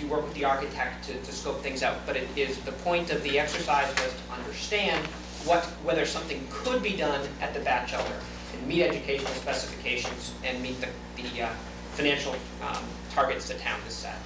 you work with the architect to scope things out. But it is the point of the exercise was to understand whether something could be done at the bat shelter and meet educational specifications and meet the financial targets the town has set.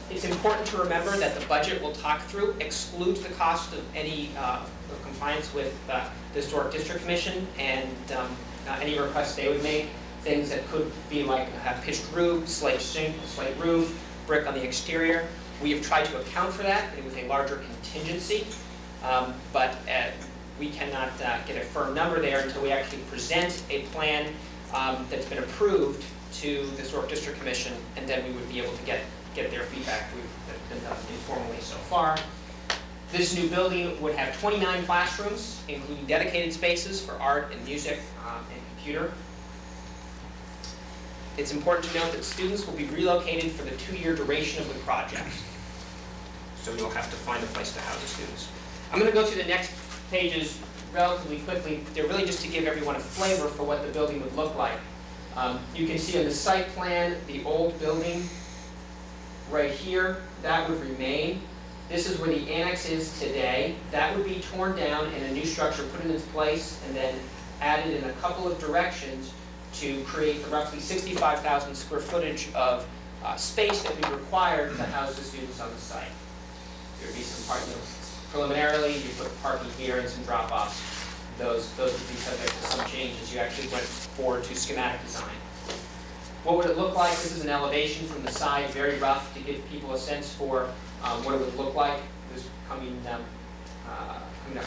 It's important to remember that the budget we'll talk through excludes the cost of any compliance with the Historic District Commission and any requests they would make. Things that could be like a pitched roof, slate roof, brick on the exterior. We have tried to account for that with a larger contingency, but we cannot get a firm number there until we actually present a plan that's been approved to the Historic District Commission, and then we would be able to get their feedback. We've been done informally so far. This new building would have 29 classrooms, including dedicated spaces for art and music and computer. It's important to note that students will be relocated for the 2-year duration of the project. So you'll have to find a place to house the students. I'm going to go through the next pages relatively quickly. They're really just to give everyone a flavor for what the building would look like. You can see on the site plan the old building right here. That would remain. This is where the annex is today. That would be torn down and a new structure put in its place and then added in a couple of directions to create the roughly 65,000 square footage of space that would be required to house the students on the site. There would be some parking. Preliminarily, you put parking here and some drop-offs. Those would be subject to some changes. You actually went forward to schematic design. What would it look like? This is an elevation from the side, very rough, to give people a sense for what it would look like. This coming up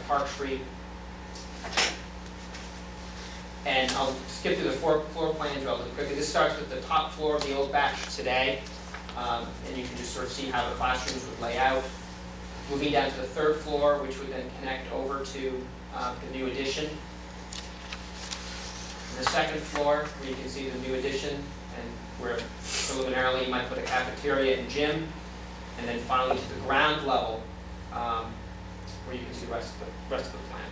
Park Street. And I'll skip through the floor plans relatively quickly. This starts with the top floor of the old batch today. And you can just sort of see how the classrooms would lay out. Moving down to the 3rd floor, which would then connect over to the new addition. And the 2nd floor, where you can see the new addition, and where preliminarily you might put a cafeteria and gym. And then finally to the ground level, where you can see the rest of the plan.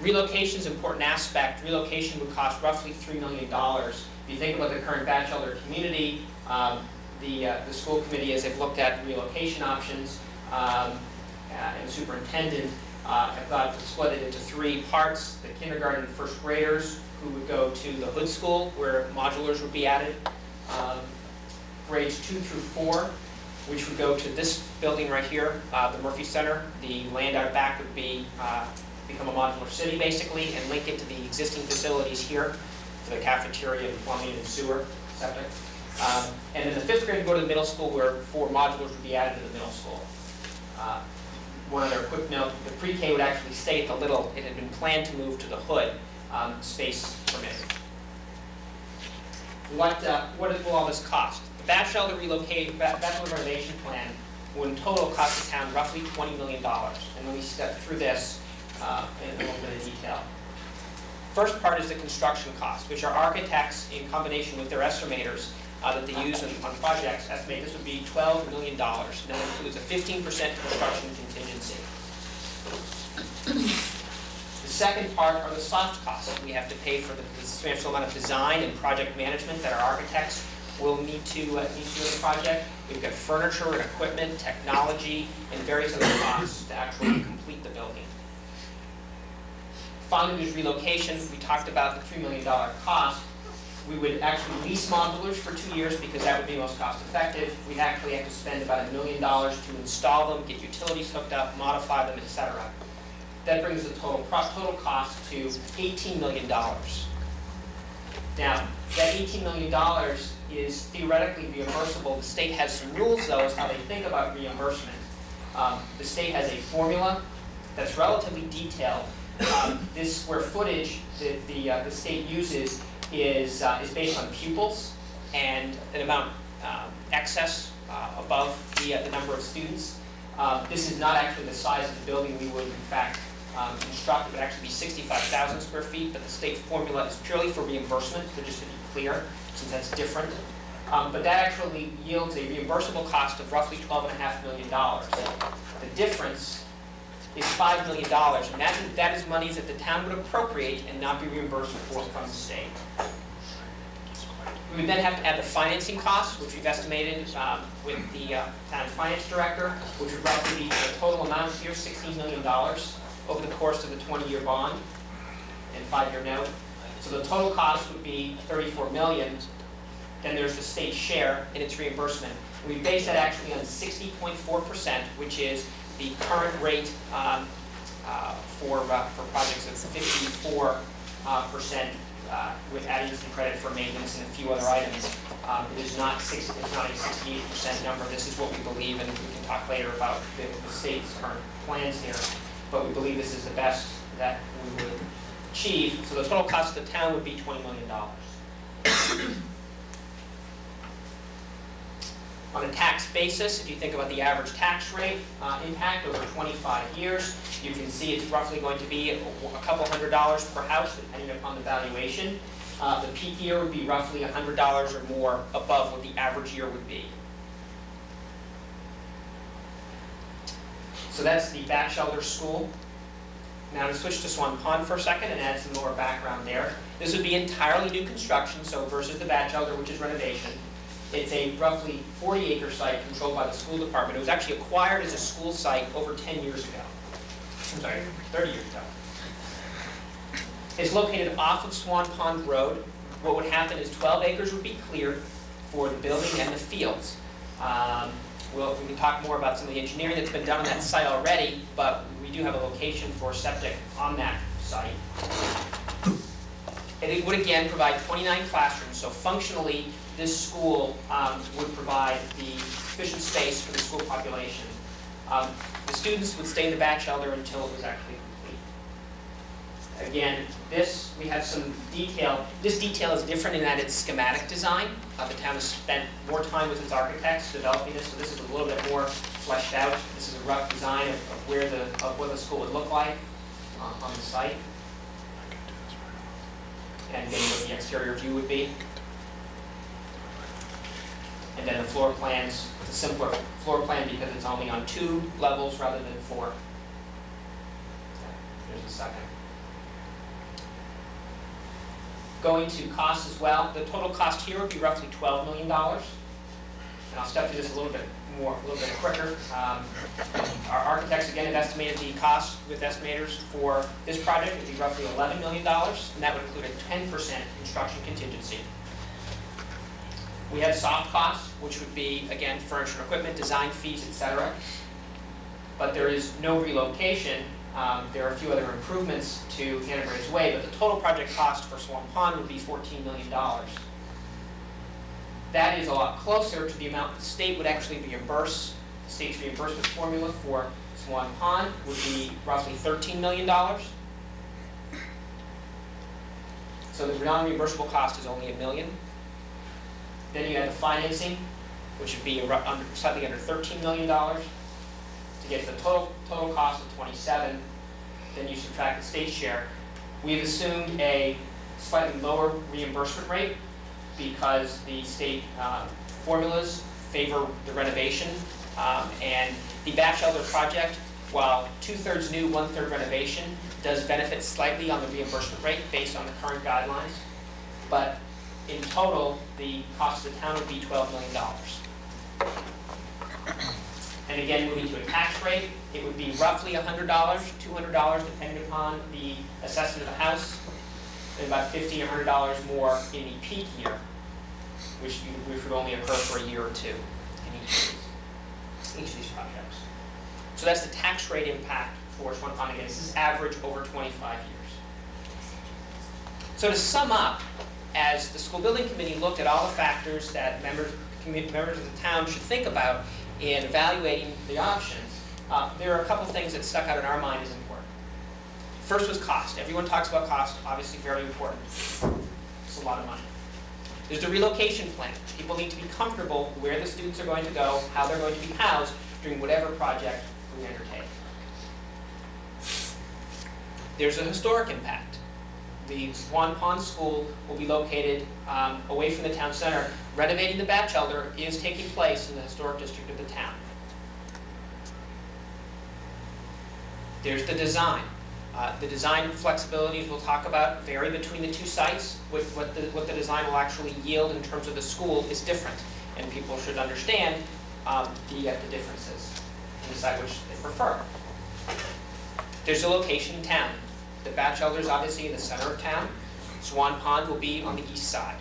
Relocation is an important aspect. Relocation would cost roughly $3 million. If you think about the current bachelor community, the school committee, as they've looked at relocation options, and the superintendent have thought to split it into 3 parts. The kindergarten and 1st graders who would go to the Hood School, where modulars would be added. Grades 2 through 4, which would go to this building right here, the Murphy Center. The land out back would be become a modular city, basically, and link it to the existing facilities here for the cafeteria and plumbing and sewer, septic. And then the 5th grade would go to the middle school, where 4 modulars would be added to the middle school. One other quick note, the pre-K would actually stay at the Little. It had been planned to move to the Hood, space permitted. What will all this cost? The bachelor renovation plan would in total cost the town roughly $20 million. And let me step through this in a little bit of detail. First part is the construction cost, which our architects, in combination with their estimators that they use on projects, estimate this would be $12 million. And that includes a 15% construction contingency. The second part are the soft costs. We have to pay for the substantial amount of design and project management that our architects will need to do in the project. We've got furniture and equipment, technology, and various other costs to actually complete the building. Finally, there's relocation. We talked about the $3 million cost. We would actually lease modulars for 2 years because that would be most cost effective. We'd actually have to spend about $1 million to install them, get utilities hooked up, modify them, etc. That brings the total cost to $18 million. Now, that $18 million is theoretically reimbursable. The state has some rules, though, as how they think about reimbursement. The state has a formula that's relatively detailed. This square footage that the state uses is based on pupils and an amount excess above the number of students. This is not actually the size of the building we would, in fact, construct. It would actually be 65,000 square feet, but the state formula is purely for reimbursement, so just to be clear, since that's different. But that actually yields a reimbursable cost of roughly $12.5 million. The difference is $5 million, and that is money that the town would appropriate and not be reimbursed for from the state. We would then have to add the financing costs, which we've estimated with the town finance director, which would roughly be the total amount here, $16 million over the course of the 20-year bond and 5-year note. So the total cost would be $34 million. Then there's the state share in its reimbursement. We base that actually on 60.4%, which is the current rate for projects of 54% with adding some credit for maintenance and a few other items. It is not 60, it's not a 68% number. This is what we believe, and we can talk later about the state's current plans here. But we believe this is the best that we would achieve. So the total cost of the town would be $20 million. On a tax basis, if you think about the average tax rate impact over 25 years, you can see it's roughly going to be a couple $100 per house, depending upon the valuation. The peak year would be roughly $100 or more above what the average year would be. So that's the Batchelder School. Now to switch to Swan Pond for a second and add some more background there. This would be entirely new construction, so versus the Batchelder, which is renovation. It's a roughly 40-acre site controlled by the school department. It was actually acquired as a school site over 10 years ago. I'm sorry, 30 years ago. It's located off of Swan Pond Road. What would happen is 12 acres would be cleared for the building and the fields. We can talk more about some of the engineering that's been done on that site already, but we do have a location for septic on that site. And it would again provide 29 classrooms, so functionally this school would provide the sufficient space for the school population. The students would stay in the Batchelder until it was actually complete. Again, we have some detail. This detail is different in that it's schematic design. The town has spent more time with its architects developing this, so this is a little bit more fleshed out. This is a rough design of what the school would look like on the site, and then what the exterior view would be. And then the floor plans, it's a simpler floor plan because it's only on 2 levels rather than 4. There's the second. Going to costs as well, the total cost here would be roughly $12 million. And I'll step through this a little bit quicker. Our architects again have estimated the cost with estimators for this project would be roughly $11 million, and that would include a 10% construction contingency. We have soft costs, which would be, again, furniture and equipment, design fees, etc. But there is no relocation. There are a few other improvements to Hannah Braves Way, but the total project cost for Swan Pond would be $14 million. That is a lot closer to the amount the state would actually reimburse. The state's reimbursement formula for Swan Pond would be roughly $13 million. So the non-reimbursable cost is only $1 million. Then you have the financing, which would be slightly under $13 million to get to the total cost of $27. Then you subtract the state share. We've assumed a slightly lower reimbursement rate because the state formulas favor the renovation. And the Batchelder project, while 2/3 new, 1/3 renovation, does benefit slightly on the reimbursement rate based on the current guidelines. But in total, the cost of the town would be $12 million. And again, moving to a tax rate, it would be roughly $100, $200, depending upon the assessment of the house, and about $50 or $100 more in the peak year, which would only occur for a year or two in each of these projects. So that's the tax rate impact for Swan Pond. Again, this is average over 25 years. So to sum up, as the school building committee looked at all the factors that members of the town should think about in evaluating the options, there are a couple things that stuck out in our mind as important. First was cost. Everyone talks about cost, obviously very important. It's a lot of money. There's the relocation plan. People need to be comfortable where the students are going to go, how they're going to be housed during whatever project we undertake. There's a historic impact. The Swan Pond School will be located away from the town center. Renovating the Batchelder is taking place in the historic district of the town. There's the design. The design flexibilities we'll talk about vary between the two sites. What the design will actually yield in terms of the school is different, and people should understand the differences and decide which they prefer. There's a location in town. The Batchelder is obviously in the center of town. Swan Pond will be on the east side.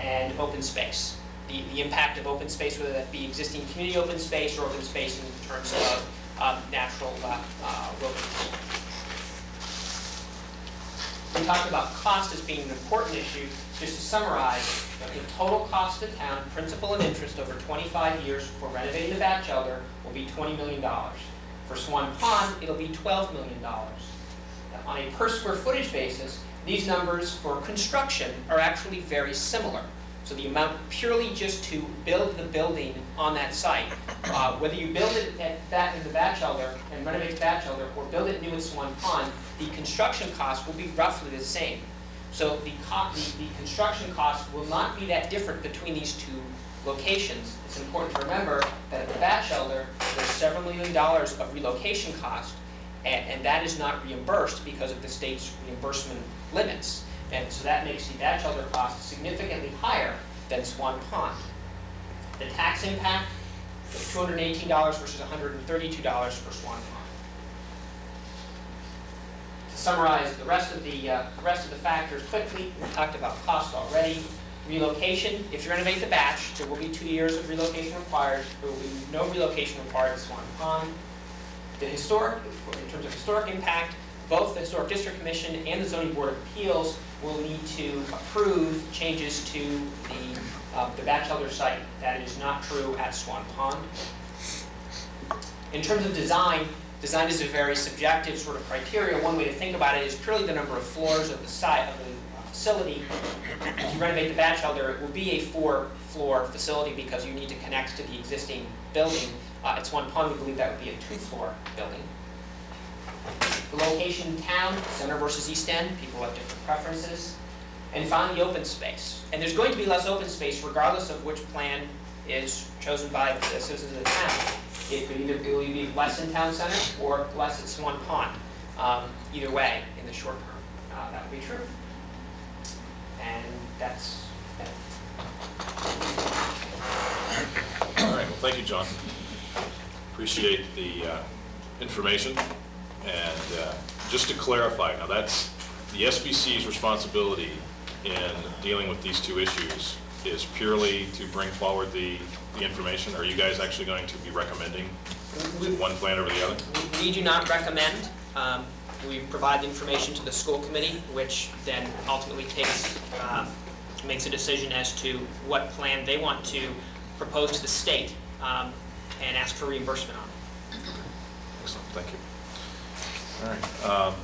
And open space. The impact of open space, whether that be existing community open space or open space in terms of natural wilderness. We talked about cost as being an important issue. Just to summarize, the total cost of the town, principal and interest over 25 years for renovating the Batchelder will be $20 million. For Swan Pond, it'll be $12 million. Now, on a per square footage basis, these numbers for construction are actually very similar. So the amount purely just to build the building on that site, whether you build it in the Batchelder and renovate the Batchelder or build it new in Swan Pond, the construction cost will be roughly the same. So the construction cost will not be that different between these two locations. It's important to remember that at the Batchelder, there's several $1 million of relocation cost, and that is not reimbursed because of the state's reimbursement limits. And so that makes the Batchelder cost significantly higher than Swan Pond. The tax impact is $218 versus $132 for Swan Pond. To summarize the rest of the factors quickly, we talked about cost already. Relocation, if you renovate the batch, there will be 2 years of relocation required. There will be no relocation required at Swan Pond. The historic, in terms of historic impact, both the Historic District Commission and the Zoning Board of Appeals will need to approve changes to the Batchelder site. That is not true at Swan Pond. In terms of design, design is a very subjective sort of criteria. One way to think about it is purely the number of floors of the site of the facility. If you renovate the Batchelder, it will be a 4-floor facility because you need to connect to the existing building. At Swan Pond, we believe that would be a 2-floor building. The location in town, center versus east end, people have different preferences. And finally, open space. And there's going to be less open space regardless of which plan is chosen by the citizens of the town. It will either be less in town center or less at Swan Pond. Either way, in the short term, that would be true. And that's it. All right, well, thank you, John. Appreciate the information. And just to clarify, now that's the SBC's responsibility in dealing with these two issues is purely to bring forward the information. Are you guys actually going to be recommending one plan over the other? We do not recommend. We provide the information to the school committee, which then ultimately makes a decision as to what plan they want to propose to the state and ask for reimbursement on it. Excellent, thank you. All right.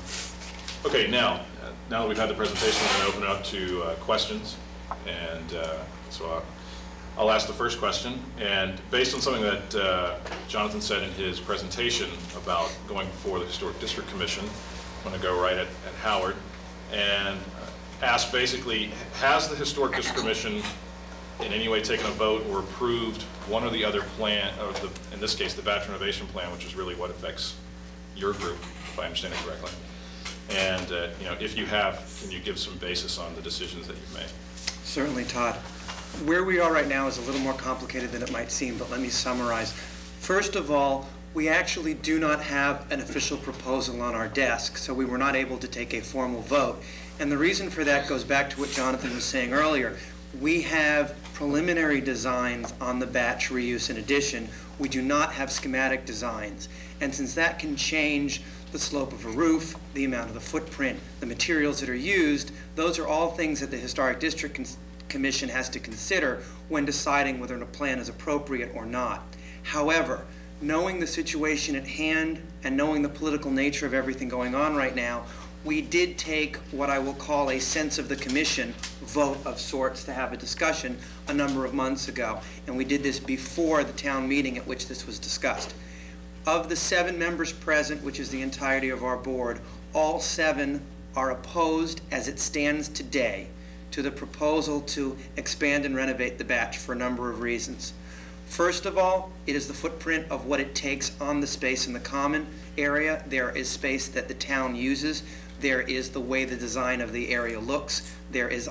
Okay, now that we've had the presentation, I'm going to open it up to questions. And so I'll ask the first question. And based on something that Jonathan said in his presentation about going before the Historic District Commission, I'm going to go right at Howard and ask basically, has the Historic District Commission in any way taken a vote or approved one or the other plan, or in this case, the batch renovation plan, which is really what affects your group, if I understand it correctly. And if you have, can you give some basis on the decisions that you've made? Certainly, Todd. Where we are right now is a little more complicated than it might seem, but let me summarize. First of all, we actually do not have an official proposal on our desk, so we were not able to take a formal vote. And the reason for that goes back to what Jonathan was saying earlier. We have preliminary designs on the batch reuse and addition. We do not have schematic designs. And since that can change the slope of a roof, the amount of the footprint, the materials that are used, those are all things that the Historic District Commission has to consider when deciding whether a plan is appropriate or not. However, knowing the situation at hand and knowing the political nature of everything going on right now, we did take what I will call a sense of the commission vote of sorts to have a discussion a number of months ago. And we did this before the town meeting at which this was discussed. Of the 7 members present, which is the entirety of our board, all 7 are opposed as it stands today to the proposal to expand and renovate the batch for a number of reasons. First of all, it is the footprint of what it takes on the space in the common. area, there is space that the town uses, there is the way the design of the area looks, there is